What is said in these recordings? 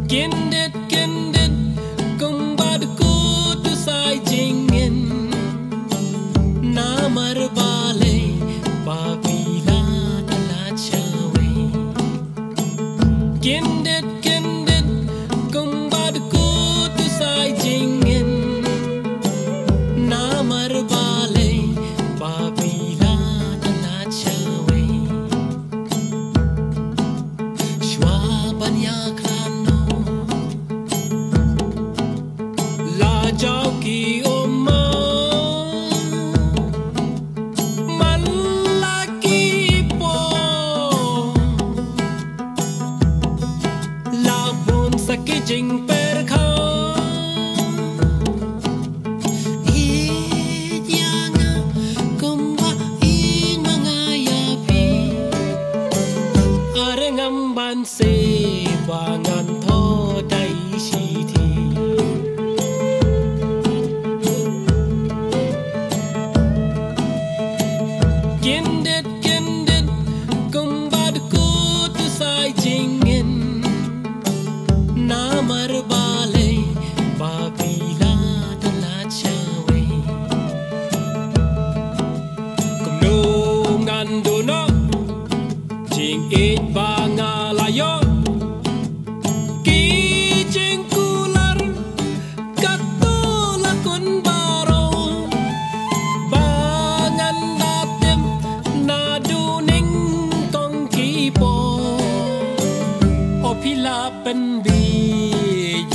Kendit kumbadku tu sai jingin namar bale papila tala chawe. Kendit kumbadku tu sai jingin namar bale papila tala chawe. Shwaban ya Jauh ki oma malaki po labun sakijing perkha iyanga kumba in mangayapi arengam banse bangan tho dai shi thi. Kendit kumbadku tu sai jingin namar bale papila tala chawe. Kumnungan duno jing it bangalayo ki jing kular katula kun baro bangan datem naduning tong kipo opila pen bi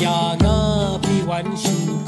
ya nga pi wan shu